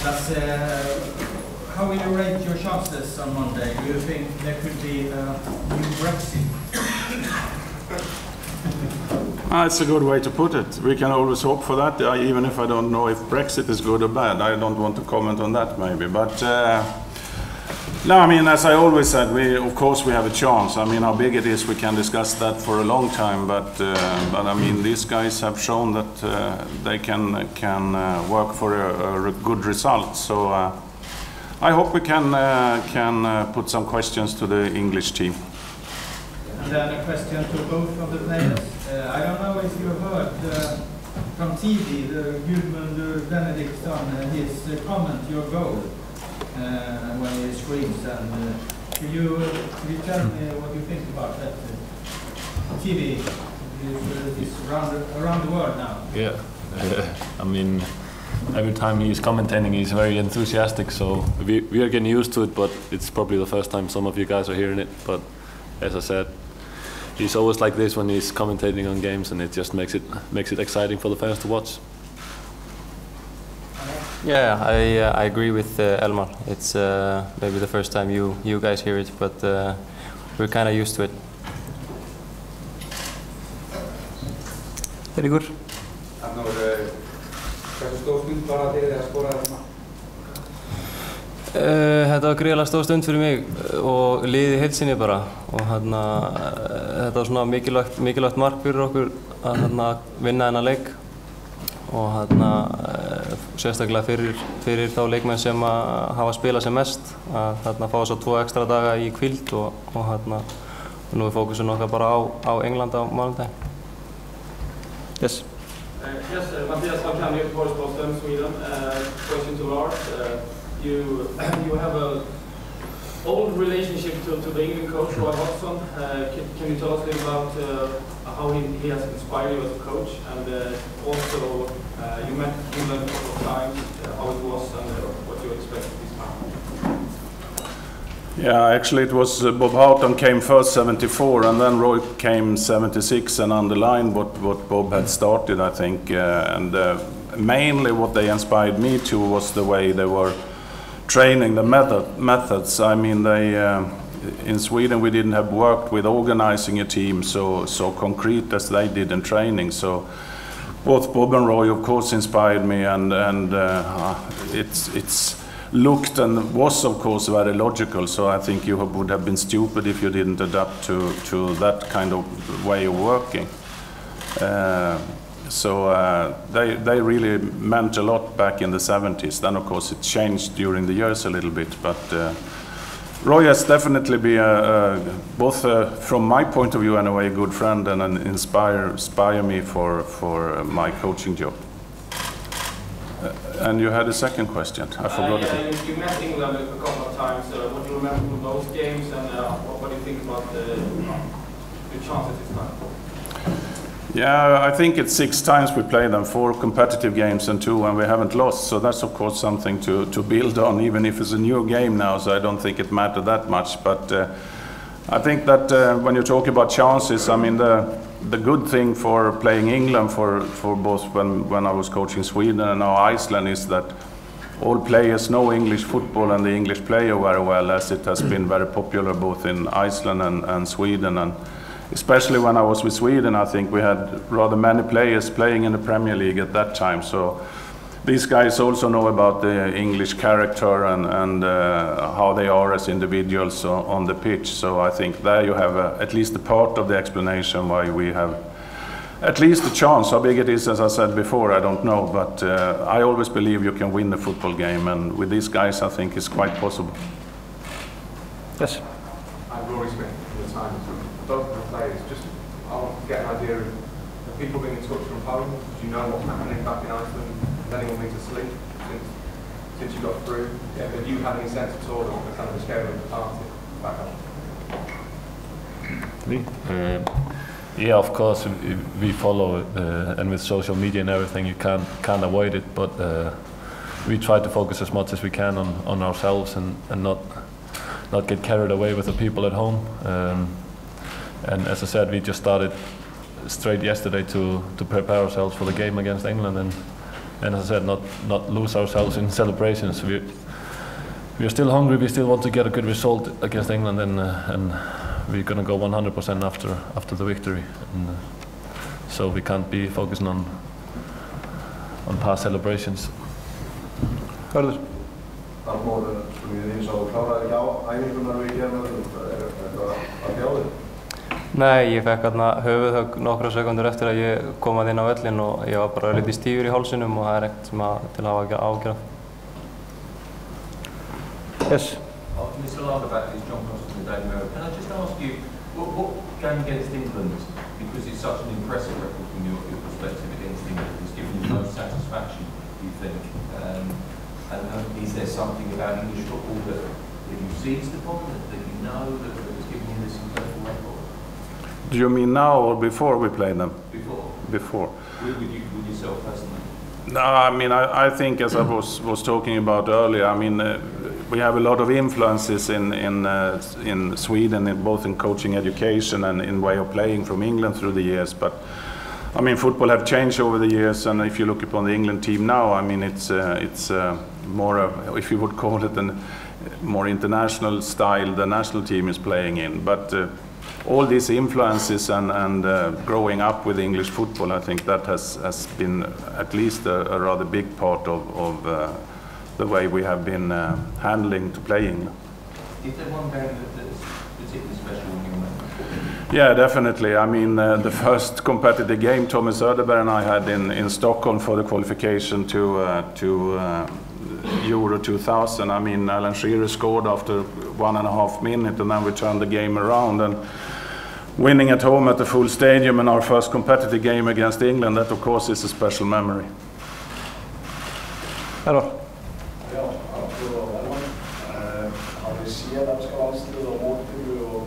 How will you rate your chances on Monday? Do you think there could be a new Brexit? It's a good way to put it. We can always hope for that, even if I don't know if Brexit is good or bad. I don't want to comment on that maybe. But no, I mean, as I always said, of course we have a chance. I mean, how big it is, we can discuss that for a long time. But I mean, these guys have shown that they can work for a good result. So I hope we can put some questions to the English team. And then a question to both of the players. I don't know if you heard from TV, the Gudmund Benediktsson, his comment, your goal, when he screams. And could you tell me what you think about that? TV is around the world now. Yeah, I mean, every time he's commentating, he's very enthusiastic. So we are getting used to it, but it's probably the first time some of you guys are hearing it. But as I said, he's always like this when he's commentating on games, and it just makes it exciting for the fans to watch. Yeah, I agree with Elmar. It's maybe the first time you guys hear it, but we're kind of used to it. Very good. Þetta var gríðarlega stór stund fyrir mig og liðið í heild sinni bara, og þetta var svona mikilvægt mark fyrir okkur að vinna þennan leik, og sérstaklega fyrir þá leikmenn sem hafa spilað sem mest, að fá svo 2 ekstra daga í hvíld, og nú fókusun okkar bara á England á mánudaginn. Yes. Yes, Mattias Valkan, Göteborgs-Posten, Sweden. Question to Lars. You have an old relationship to the England coach, Roy Hodgson. Can you tell us a little about how he has inspired you as a coach, and also you met England a couple of times, how it was and what you expect this time? Yeah, actually it was Bob Houghton came first 74, and then Roy came 76 and underlined what Bob had started, I think, and mainly what they inspired me to was the way they were training, the methods. I mean, they in Sweden we didn't have worked with organizing a team so concrete as they did in training. So both Bob and Roy, of course, inspired me, and it's looked and was, of course, very logical. So I think you would have been stupid if you didn't adapt to that kind of way of working. So they really meant a lot back in the 70s. Then, of course, it changed during the years a little bit. But Roy has definitely been, both from my point of view anyway, a good friend and an inspire me for my coaching job. And you had a second question. I forgot it. You met England a couple of times. What do you remember from those games, and what do you think about the chances this time? Yeah, I think it's 6 times we played them, 4 competitive games and 2 when we haven't lost. So that's of course something to build on, even if it's a new game now. So I don't think it mattered that much. But I think that when you talk about chances, I mean the good thing for playing England for both when I was coaching Sweden and now Iceland is that all players know English football and the English player very well, as it has been very popular both in Iceland and Sweden. And especially when I was with Sweden, I think we had rather many players playing in the Premier League at that time. So these guys also know about the English character and how they are as individuals on the pitch. So I think there you have at least a part of the explanation why we have at least a chance. How big it is, as I said before, I don't know. But I always believe you can win the football game. And with these guys, I think it's quite possible. Yes. I'm Rory Smith from the Times. Both of the players, just I want to get an idea of people being in touch from home. Do you know what's happening back in Iceland? Has anyone been to sleep since you got through? Yeah, have you had any sense at all of the kind of the scale of the party back home? Me? Yeah, of course we follow, and with social media and everything, you can't avoid it. But we try to focus as much as we can on ourselves and not get carried away with the people at home. And as I said, we just started straight yesterday to prepare ourselves for the game against England, and as I said, not lose ourselves in celebrations. We are still hungry. We still want to get a good result against England, and we're going to go 100% after the victory. And, so we can't be focusing on past celebrations. Hörður? Arnór, spurningin eins og kláraði ekki á æfingunar við gerðum, þetta að bjáði? Nei, ég fekk hérna höfuðhögg nokkra sekundur eftir að ég kom inn á völlinn og ég var bara lítið stífur í hálsinum og það ekkert sem til að hafa ágjörð. Yes. Mr. Lagerback is John Crossman with Daily Mirror. Can I just ask you, what game against England, because it's such an impressive record from your perspective against England, has given you most satisfaction, do you think? And is there something about English football that you've seized upon, that you know that has given you this incredible record? Do you mean now or before we played them? Before. Before. With yourself personally? No, I mean, I think, as I was talking about earlier, I mean, we have a lot of influences in Sweden, both in coaching education and in way of playing from England through the years. But I mean, football have changed over the years, and if you look upon the England team now, I mean, it's more, if you would call it, a more international style the national team is playing in. But all these influences and growing up with English football, I think that has been at least a rather big part of the way we have been handling to playing. Is there one game that's particularly special when you remember? Yeah, definitely. I mean, the first competitive game Thomas Söderberg and I had in Stockholm for the qualification to Euro 2000. I mean, Alan Shearer scored after 1.5 minutes, and then we turned the game around, and winning at home at the full stadium in our first competitive game against England, that of course is a special memory. Hello. Já, aftur og velvann. Hafið séð danska landslið á mótinu og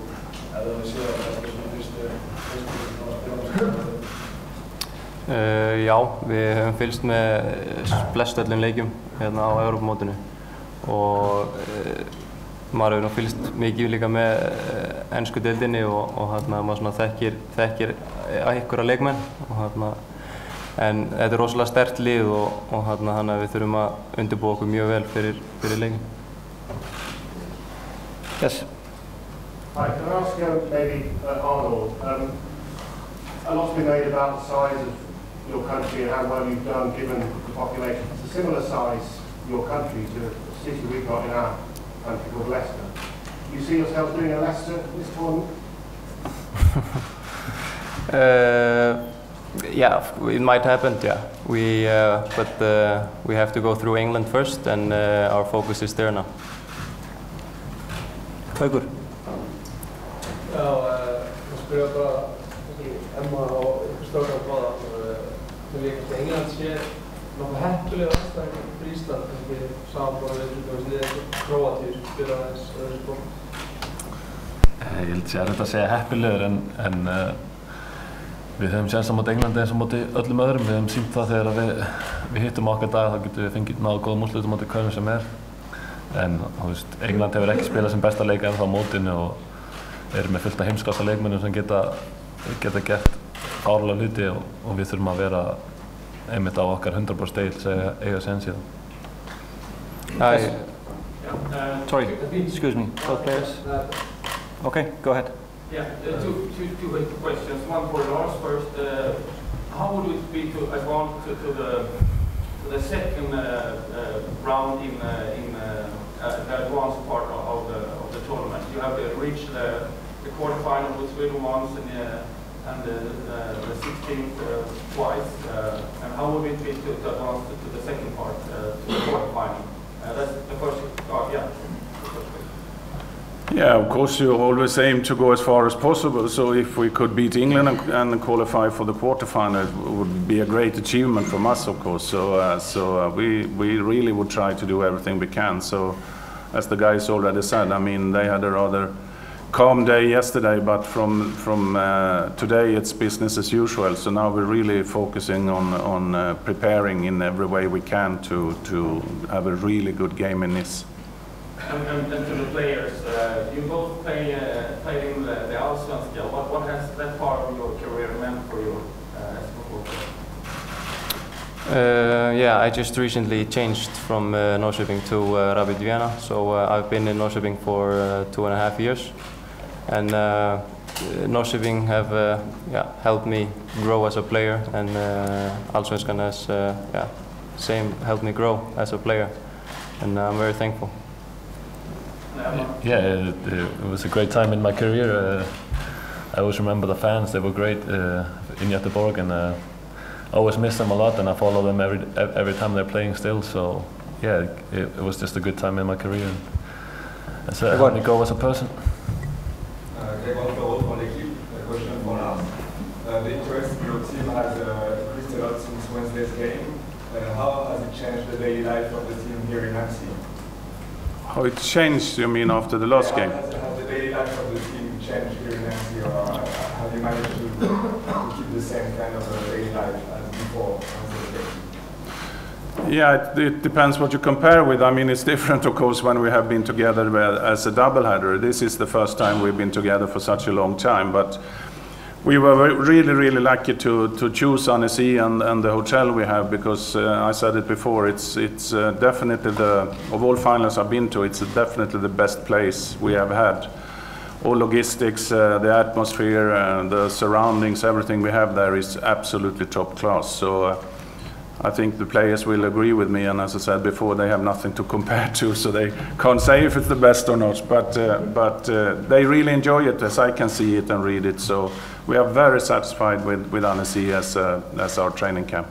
hefðu þið séð að þetta svona fyrstu að spila? Já, við höfum fylgst með flest öllum leikjum hérna á Evrópumótinu og maður hefur fylgst mikið líka með ensku deildinni og hérna maður svona þekkir einhverja leikmenn og hérna en þetta er rosalega sterkt lið og hérna þannig að við þurfum að undirbúa okkur mjög vel fyrir leikin. Yes. Hi, can I ask you maybe Arnold, a lot's been made about the size of your country and how well you've done given the population. It's a similar size, your country, to a city we've got in our country called Leicester. Do you see yourselves doing a Leicester this tournament? Yeah, it might happen, yeah. But we have to go through England first and our focus is there now. Haukur. Já, ég spyrja bara Emma og Stórkan báða til líka til England sé nokkuð heppilega aðstæðingar fyrir Ísland kannski samanborið við Króatíu spila aðeins öðru sport. Ég held sér þetta að segja heppilegur en við höfum séns á móti Englandi eins og móti öllum öðrum. Við höfum sýnt það þegar við hittum okkar dag, þá getum við fengið náðu góðum úrslitum móti hverjum sem er. En England hefur ekki spilað sem besta leika ennþá á mótinu og eru með fullt af heimskasta leikmönnum sem geta gert fárlega hluti og við þurfum að vera einmitt á okkar 100% stegil til að eiga séns í það. Sorry, excuse me, both players. Okay, go ahead. Yeah, two questions. One for Lars first. How would it be to advance to the second round in the advanced part of the tournament? You have reached the quarterfinal with Sweden once and the 16th twice. And how would it be to advance to the second part, to the quarterfinal? That's the first. Yeah. Yeah, of course you always aim to go as far as possible, so if we could beat England and qualify for the quarterfinal, it would be a great achievement from us, of course. So we really would try to do everything we can. So as the guys already said, I mean, they had a rather calm day yesterday, but from today it's business as usual. So now we're really focusing on preparing in every way we can to have a really good game in Nice. And to the players, you both played in the Allsvenskan. What has that part of your career meant for you as a football Yeah, I just recently changed from Norrköping to Rapid Vienna, so I've been in Norrköping for 2.5 years, and Norrköping have helped me grow as a player, and Allsvenskan has same helped me grow as a player, and I'm very thankful. Yeah, it was a great time in my career. I always remember the fans; they were great in Göteborg, and I always miss them a lot, and I follow them every time they're playing still. So yeah, it was just a good time in my career. That's helped me grow as a person. Question for us. The interest in your team has increased a lot since Wednesday's game. How has it changed the daily life of the team here in Nancy? How it changed, you mean, after the last game? Has the daily life of the team changed here in Nancy, or have you managed to keep the same kind of daily life as before Wednesday's game? Yeah, it depends what you compare with. I mean, it's different, of course, when we have been together as a doubleheader. This is the first time we've been together for such a long time, but we were really lucky to choose Annecy and the hotel we have, because I said it before, it's definitely of all finals I've been to, it's definitely the best place we have had. All logistics, the atmosphere, the surroundings, everything we have there is absolutely top class. So I think the players will agree with me, and as I said before, they have nothing to compare to, so they can't say if it's the best or not, but they really enjoy it, as I can see it and read it, so we are very satisfied with Annecy as our training camp.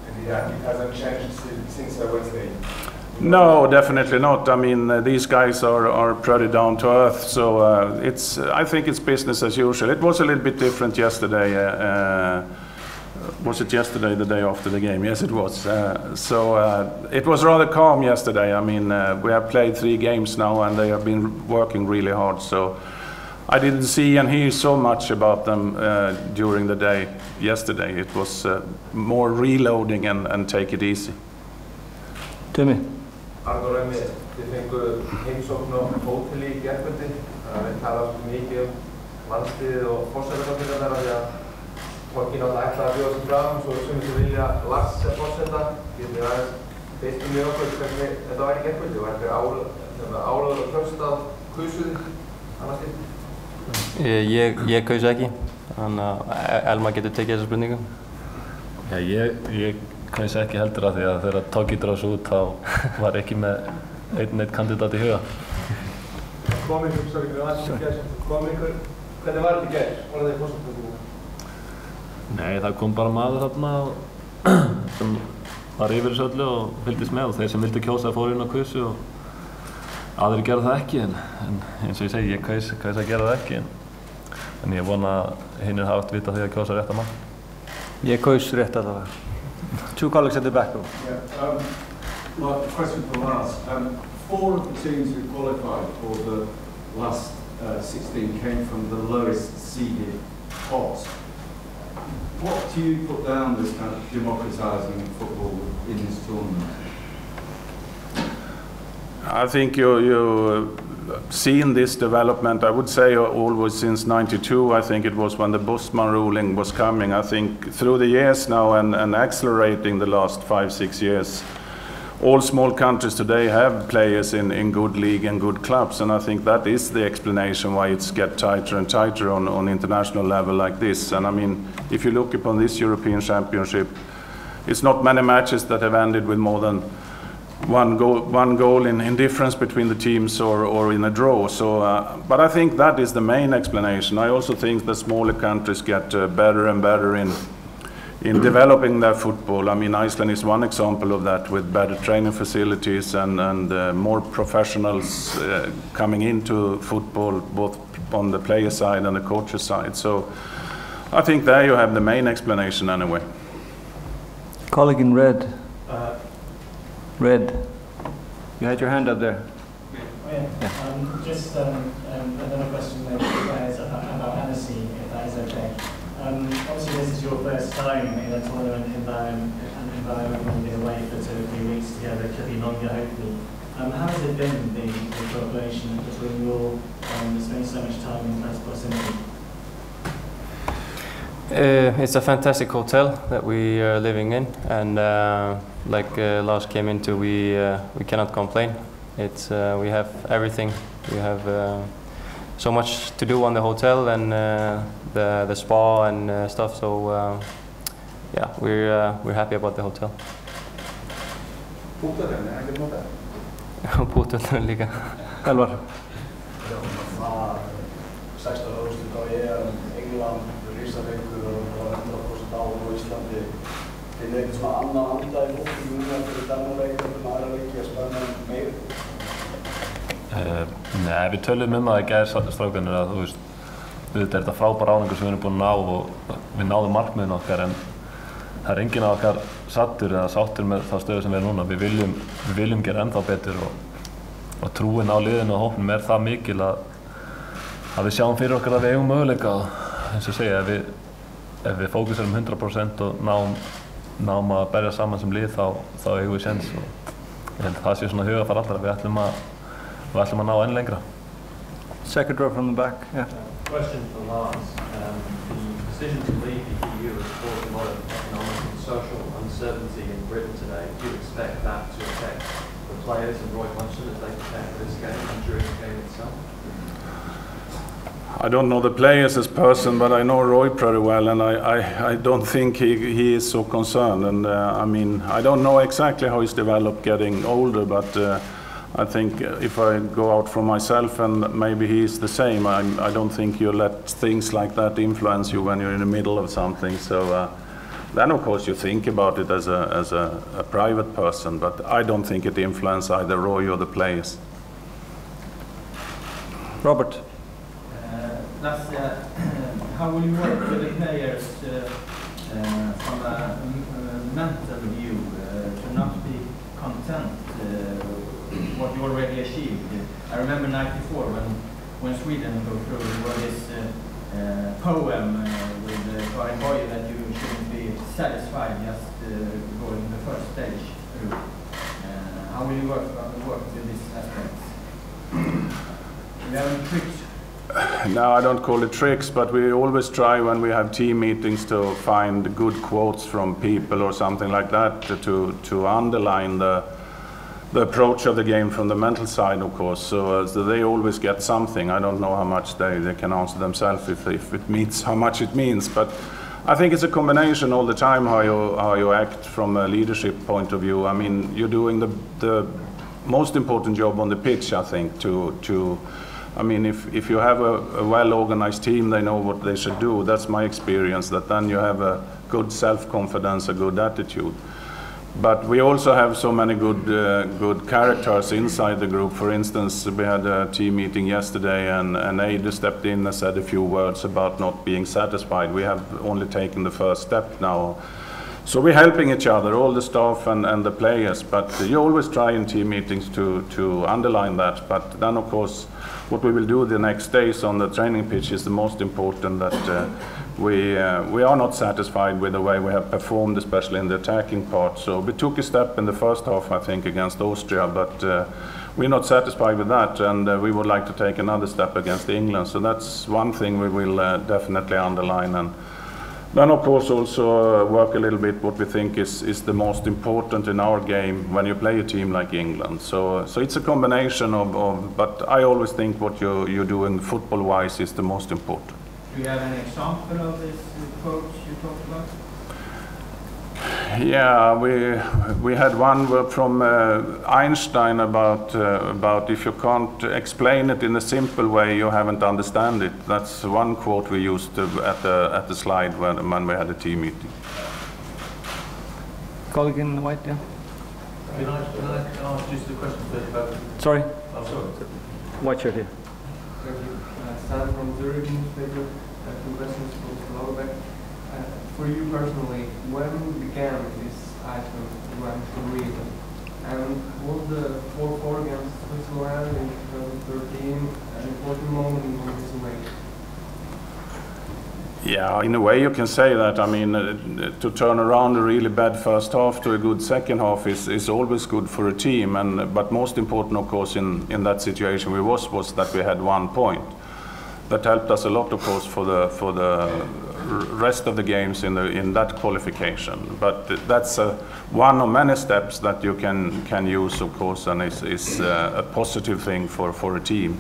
And it hasn't changed since Wednesday? No, definitely not. I mean, these guys are pretty down to earth, so I think it's business as usual. It was a little bit different yesterday. Was it yesterday, the day after the game? Yes, it was. It was rather calm yesterday. I mean, we have played 3 games now, and they have been working really hard. So I didn't see and hear so much about them during the day yesterday. It was more reloading and take it easy. Timmy. Arnór Emmi, þið fengu heimsókn á hóteli í gærkvöldi. Við talaðum mikið landsliðið og forsetakosningarnar af því að fólki náttúrulega ætlaði að bjóða sig fram, svo sumir sem vilja Lars sem forseta. Getið þið aðeins beitt mjög okkur hvernig þetta var í gærkvöldi og þetta álaður og tröst að kusuði annars til? Ég kaus ekki, þannig að Elma getur tekið þessa spurningu. Já, ég kaus ekki heldur af því að þegar Toggi dróðs út þá var ekki með einn kandidat í huga. Kom ykkur, hvernig var þetta í gær? Var þetta í forsetapöndinu? Nei, það kom bara maður þarna sem var yfir þessu öllu og fylgdist með, og þeir sem vildi kjósa fóru inn á kusu og aðrir gerðu það ekki, en eins og ég segi, ég kaus að gera það ekki, en ég vona að hinnir hafa átt vita því að kjósa rétta mann. Ég kaus rétt allavega. 2 colleagues at the back. Yeah, my question for Lars. 4 of the teams who qualified for the last 16 came from the lowest seeded pot. What do you put down this kind of democratising football in this tournament? I think you've seen this development, I would say, always since '92. I think it was when the Bosman ruling was coming. I think through the years now and accelerating the last 5-6 years, all small countries today have players in good league and good clubs, and I think that is the explanation why it's get tighter and tighter on international level like this. And I mean, if you look upon this European Championship, it's not many matches that have ended with more than one goal in difference between the teams or in a draw. So, but I think that is the main explanation. I also think the smaller countries get better and better in developing their football. I mean, Iceland is one example of that, with better training facilities and more professionals coming into football, both on the player side and the coach's side. So I think there you have the main explanation anyway. Colleague in red. Red. You had your hand up there. Yeah. Just another question maybe about Annecy, if that is okay. Obviously this is your first time in a tournament environment when you're away for 2 or 3 weeks together, it could be longer hopefully. How has it been, the cooperation between spending so much time in close proximity? It's a fantastic hotel that we are living in, and like Lars came into, we cannot complain. It's we have everything. We have so much to do on the hotel and the spa and stuff. So yeah, we're happy about the hotel. Fótbollen líka. Elvar. 16 úrslit á EM, England, risaleikur og 100% á Íslandi. Þið eitthvað svona annan anda í hóttum núna fyrir þennan leik og aðra leiki að spenna meira? Nei, við töluðum það í gær strákarnir að þú veist, þetta er þetta frábær árangur sem við erum búin að ná og við náðum markmiðin okkar, en það er enginn af okkar sattur eða sáttur með þá stöðu sem við erum núna. Við viljum gera ennþá betur og trúin á liðinu og hópnum er það mikil að við sjáum fyrir okkar að við eigum möguleika og eins og segja, ef við fókuserum 100% og náum að berja saman sem lið þá eigum við séns og ég held að það sé svona hugafar allra, við ætlum að ná enn lengra. Second row from the back, yeah. Question for Lars. The decision to leave the EU has caused a lot of economic and social uncertainty in Britain today. Do you expect that to affect the players and Roy Hodgson as they prepare for this game and during the game itself? I don't know the players as person, but I know Roy pretty well, and I don't think he is so concerned. And I mean, I don't know exactly how he's developed getting older, but I think if I go out from myself and maybe he's the same, I don't think you let things like that influence you when you're in the middle of something. So then of course you think about it as a private person, but I don't think it influences either Roy or the players. Robert. Lars, how will you work with the players from a mental view to not be content what you already achieved? I remember '94 when Sweden go through this poem with Karin Boye that you shouldn't be satisfied just going the first stage through. How will you work with these aspects? Do you have any tricks? No, I don't call it tricks, but we always try when we have team meetings to find good quotes from people or something like that to underline the approach of the game from the mental side, of course. So they always get something. I don't know how much they can answer themselves if it means how much it means, but I think it's a combination all the time how you act from a leadership point of view. I mean, you're doing the most important job on the pitch, I think, I mean, if you have a well-organized team, they know what they should do. That's my experience, that then you have a good self-confidence, a good attitude. But we also have so many good characters inside the group. For instance, we had a team meeting yesterday and Ada stepped in and said a few words about not being satisfied. We have only taken the first step now. So we're helping each other, all the staff and the players, but you always try in team meetings to underline that. But then, of course, what we will do the next days on the training pitch is the most important, that we are not satisfied with the way we have performed, especially in the attacking part. So we took a step in the first half, I think, against Austria, but we're not satisfied with that, and we would like to take another step against England. So that's one thing we will definitely underline. And then, of course, also work a little bit what we think is the most important in our game when you play a team like England. So it's a combination of but I always think what you're doing football-wise is the most important. Do you have an example of this coach you talked about? Yeah, we had one from Einstein about if you can't explain it in a simple way, you haven't understand it. That's one quote we used at the slide when we had a team meeting. Colleague in the white, yeah. Can I ask just a question about? Sorry. Oh, sorry. White shirt here. Thank you. Sam from Zurich newspaper. Two questions for Lauerbeck. For you personally, when began this item you actually read? And was the 4-4 against Switzerland in 2013 an important moment in this way? Yeah, in a way you can say that. I mean, to turn around a really bad first half to a good second half is always good for a team. But most important, of course, in that situation was that we had 1 point. That helped us a lot, of course, for the rest of the games in that qualification. But that's one of many steps that you can use, of course, and is a positive thing for a team.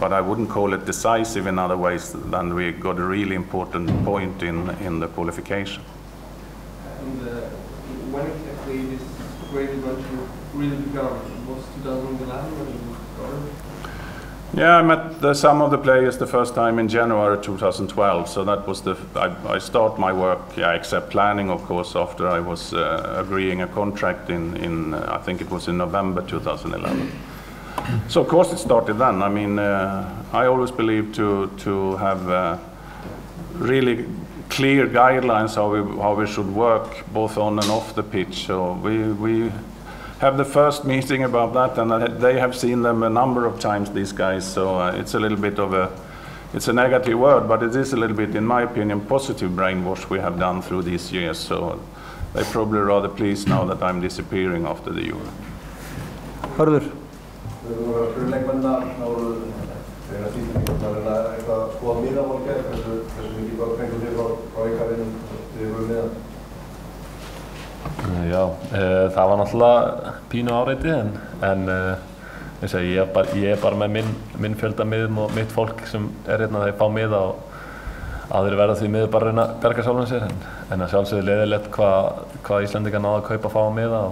But I wouldn't call it decisive in other ways than we got a really important point in the qualification. And when exactly this great adventure really began? Was 2011 when you started? Yeah, I met some of the players the first time in January 2012. So that was I start my work, except planning, of course, after I was agreeing a contract in I think it was in November 2011. So of course it started then. I mean, I always believe to have really clear guidelines how we should work both on and off the pitch. So we have the first meeting about that, and they have seen them a number of times, these guys. So it's a little bit of it's a negative word, but it is a little bit, in my opinion, positive brainwash we have done through these years. So they're probably rather pleased now that I'm disappearing after the Euro. Hörður? Fyrir leikmennina voru þegar stílningarnar eitthvað að skoða miðamál í gær, hversu mikið var fengur þið frá ykkarinnum þið voru miðan? Já, það var náttúrulega pínu áreiti en ég er bara með minn fjölda miðum og mitt fólk sem hérna þegar fá miða og aðrir verða því miður bara að reyna að berga sjálfum sér en að sjálfsögðu leiðilegt hvað Íslendingar náðu að kaupa að fá miða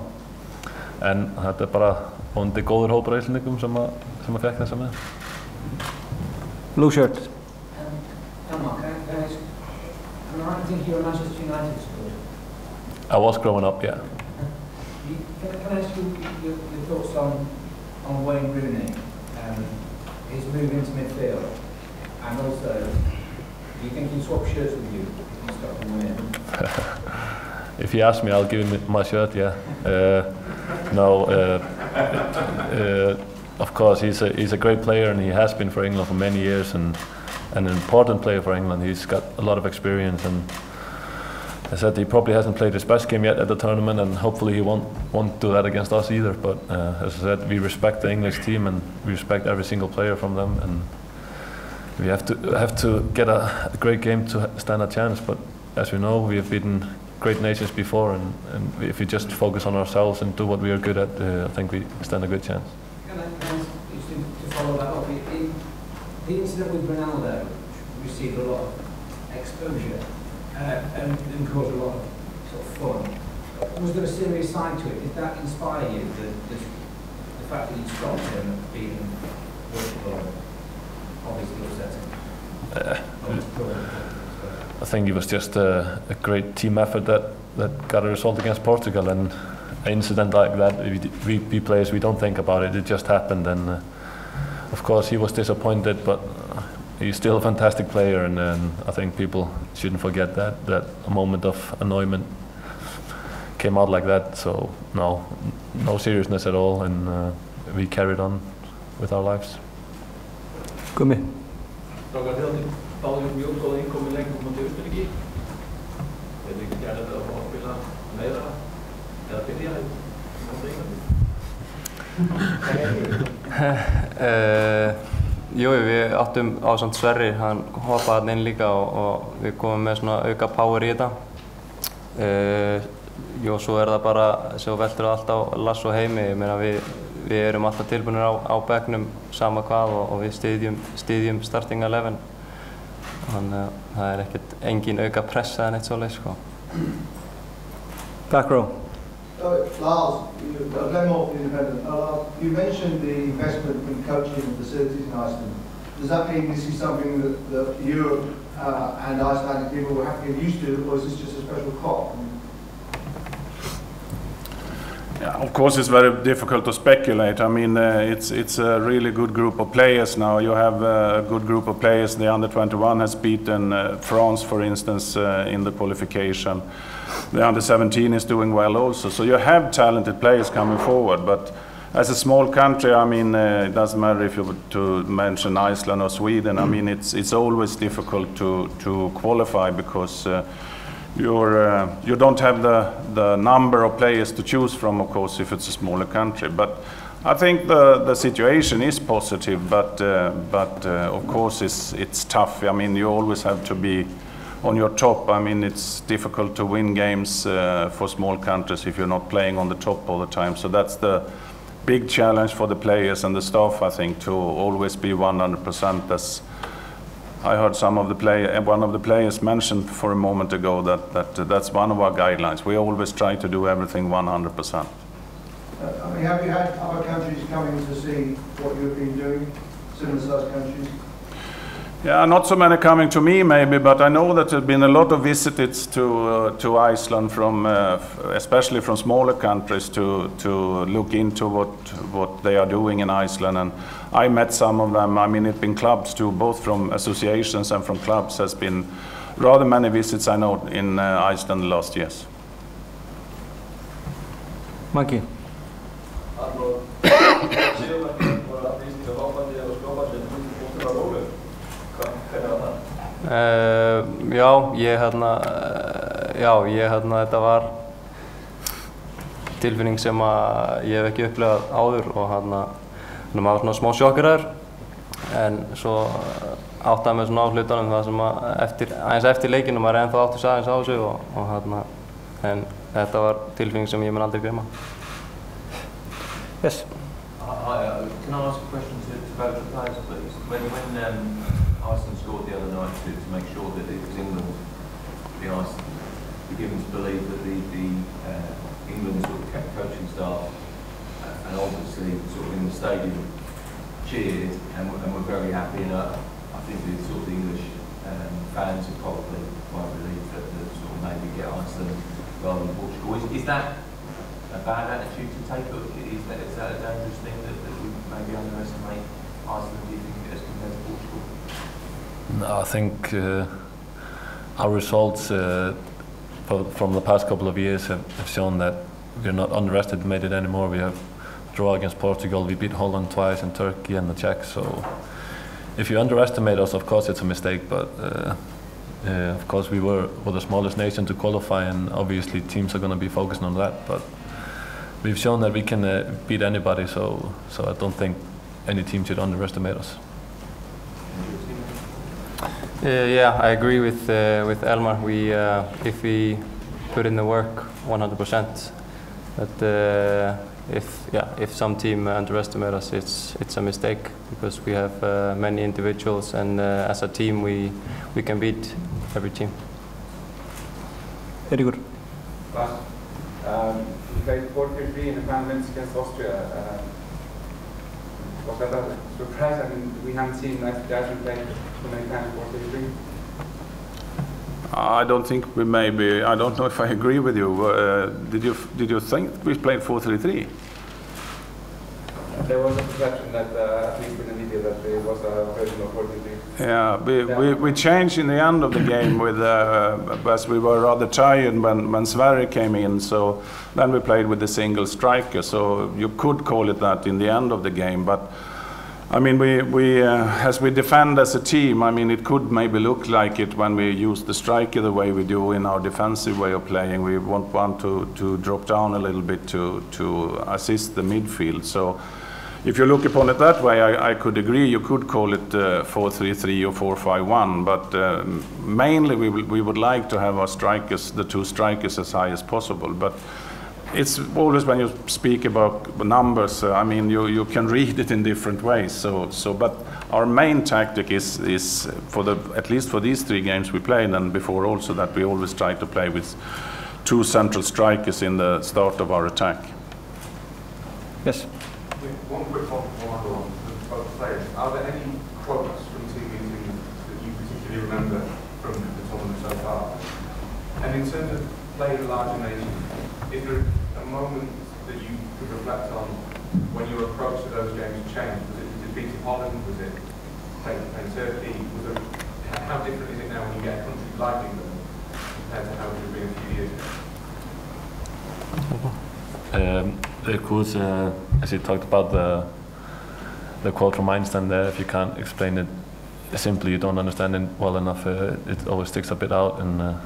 en þetta er bara vonandi góður hópur af Íslendingum sem að fekk þessa með. Blue shirt. Elmar, am I right in thinking you're a Manchester United supporter? I was growing up, yeah. Can I ask you your thoughts on Wayne Rooney, his move into midfield, and also, do you think he'd swap shirts with you if you start to win? If you ask me, I'll give him my shirt, yeah. Of course, he's a great player and he has been for England for many years and an important player for England. He's got a lot of experience and I said he probably hasn't played his best game yet at the tournament and hopefully he won't do that against us either. But as I said, we respect the English team and we respect every single player from them and we have to get a great game to stand a chance. But as we know, we have beaten great nations before and if we just focus on ourselves and do what we are good at, I think we stand a good chance. Can I just to follow that up, the incident with Ronaldo received a lot of exposure and caused a lot of sort of fun. Was there a serious side to it? Did that inspire you, the fact that you stopped him at being obviously upsetting? I think it was just a great team effort that got a result against Portugal and an incident like that, we players, we don't think about it, it just happened and of course he was disappointed but he's still a fantastic player and I think people shouldn't forget that a moment of annoyment came out like that, so no seriousness at all and we carried on with our lives. Gummi. Báðum mjög góða innkomi leikum á Austurríki. Þeir ekki gerði þetta að fá að spila meira eða byrja Jú, við áttum ásamt Sverrir, hann hoppaði hann inn líka og við komum með svona auka power í þetta. Jú, svo það bara, svo veltur það allt á Lass og Heimi, ég meina við erum alltaf tilbúinir á bekknum sama hvað og við styðjum starting 11. Þannig að það ekkert engin auka pressa en eitt svoleiðis sko. Back row. Lars, Glenn Morton, Independent. You mentioned the investment in coaching and facilities in Iceland. Does that mean this is something that Europe and Icelandic people will have to get used to, or is this just a special crop? Yeah, of course, it's very difficult to speculate. I mean, it's a really good group of players now. You have a good group of players. The under-21 has beaten France, for instance, in the qualification. The under-17 is doing well also. So you have talented players coming forward. But as a small country, I mean, it doesn't matter if you were to mention Iceland or Sweden. I mean, it's always difficult to qualify because you don't have the number of players to choose from, of course, if it's a smaller country. But I think the situation is positive, but of course it's tough. I mean, you always have to be on your top. I mean, it's difficult to win games for small countries if you're not playing on the top all the time. So that's the big challenge for the players and the staff, I think, to always be 100%. As I heard one of the players mentioned for a moment ago that's one of our guidelines. We always try to do everything 100%. I mean, have you had other countries coming to see what you've been doing, similar sized countries? Yeah, not so many coming to me maybe, but I know that there have been a lot of visits to Iceland from, especially from smaller countries to look into what they are doing in Iceland. And I met some of them. I mean, it's been clubs too, both from associations and from clubs. Has been rather many visits I know in Iceland last years. Monkey. Þetta var tilfinning sem ég hef ekki upplifað áður og maður var svona smá sjokkeraður en svo áttaði mig svona á hlutunum það sem aðeins eftir leikinu maður ennþá átti aðeins á þessu en þetta var tilfinning sem ég mun aldrei gleyma. Yes. Can I ask a question to both the players, please? When Iceland scored the other night to make sure that it was England, we're given to believe that the England sort of coaching staff and obviously sort of in the stadium cheered and were very happy. And I think the sort of English fans are probably quite relieved that sort of maybe get Iceland rather than Portugal. Is that a bad attitude to take? Or is that a dangerous thing that we maybe underestimate Iceland, do you think, as compared to Portugal? No, I think our results from the past couple of years have shown that we're not underestimated anymore. We have draw against Portugal, we beat Holland twice and Turkey and the Czechs. So if you underestimate us, of course it's a mistake, but of course we were the smallest nation to qualify, and obviously teams are going to be focusing on that. But we've shown that we can beat anybody, so I don't think any team should underestimate us. Yeah, I agree with Elmar. If we put in the work 100%, but if some team underestimate us, it's a mistake because we have many individuals, and as a team we can beat every team. Very good. You played 4-3 in the final minutes against Austria. Was that a surprise? I mean, we haven't seen Iceland play so many times 4-3. I don't think we maybe. I don't know if I agree with you. Did you think we played 4-3-3? There was a perception that, at least in the media, that it was a version of 4-3-3. Yeah, we changed in the end of the game with as we were rather tired when Sverre came in. So then we played with the single striker. So you could call it that in the end of the game, but. I mean, as we defend as a team, I mean, it could maybe look like it when we use the striker the way we do in our defensive way of playing. We want to drop down a little bit to assist the midfield. So if you look upon it that way, I could agree. You could call it 4-3-3 or 4-5-1, but mainly we would like to have our strikers, the two strikers, as high as possible. But it's always when you speak about numbers, I mean, you can read it in different ways. But our main tactic is at least for these 3 games we played, and before also, that we always try to play with 2 central strikers in the start of our attack. Yes. One quick one for both players. Are there any quotes from team meetings that you particularly remember from the tournament so far? And in terms of playing a larger nation, is there a moment that you could reflect on when your approach to those games changed? Was it defeating Holland? Was it playing Turkey? How different is it now when you get a country like England compared to how it would have been a few years ago? Of course, as you talked about the quote from Einstein there, if you can't explain it simply, you don't understand it well enough, it always sticks a bit out. And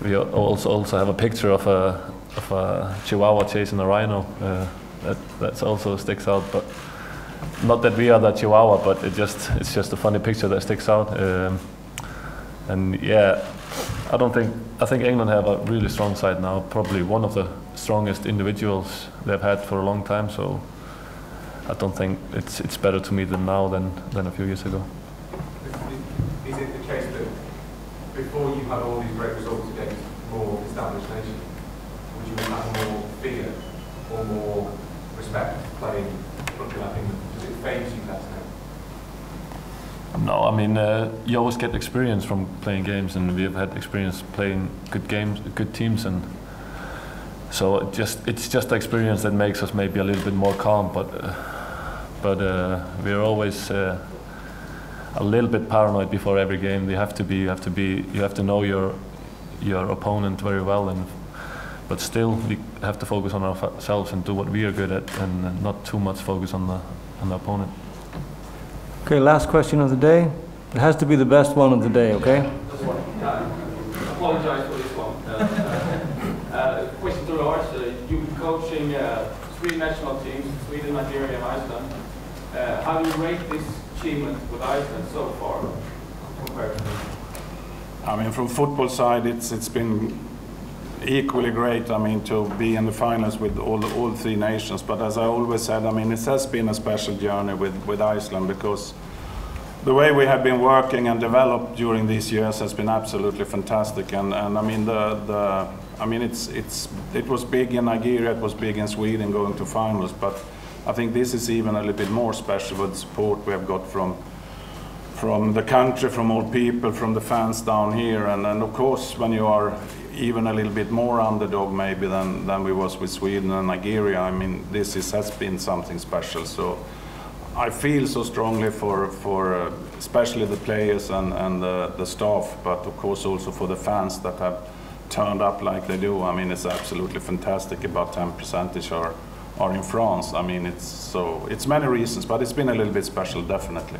we also have a picture of a Chihuahua chasing a rhino. That also sticks out, but not that we are that Chihuahua, but it's just a funny picture that sticks out. And yeah, I think England have a really strong side now, probably one of the strongest individuals they've had for a long time. So I don't think it's better to meet them now than a few years ago. Is it the case that before you had all these great results against more established nations, would you have had more fear or more respect playing rugby like England? Does it phase you less now? No, I mean, you always get experience from playing games, and we have had experience playing good games, good teams, and so it's just the experience that makes us maybe a little bit more calm. But we're always a little bit paranoid before every game. You have to know your opponent very well, but still we have to focus on ourselves and do what we are good at, and not too much focus on the opponent. Okay, last question of the day. It has to be the best one of the day, okay? Apologize for this one. Question to Lars. You've been coaching 3 national teams, Sweden, Nigeria and Iceland. How do you rate this achievement with Iceland so far compared to them? I mean, from football side, it's been equally great, I mean, to be in the finals with all 3 nations. But as I always said, I mean, it has been a special journey with Iceland, because the way we have been working and developed during these years has been absolutely fantastic. And I mean, it was big in Nigeria, it was big in Sweden going to finals, but I think this is even a little bit more special with the support we have got from the country, from all people, from the fans down here, and of course when you are even a little bit more underdog maybe than we was with Sweden and Nigeria, I mean, this has been something special. So I feel so strongly for especially the players and the staff, but of course also for the fans that have turned up like they do. I mean, it's absolutely fantastic. About 10% are in France. I mean, it's many reasons, but it's been a little bit special, definitely.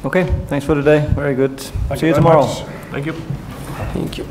Okay, thanks for today. Very good. Thank See you very tomorrow. much. Thank you. Thank you.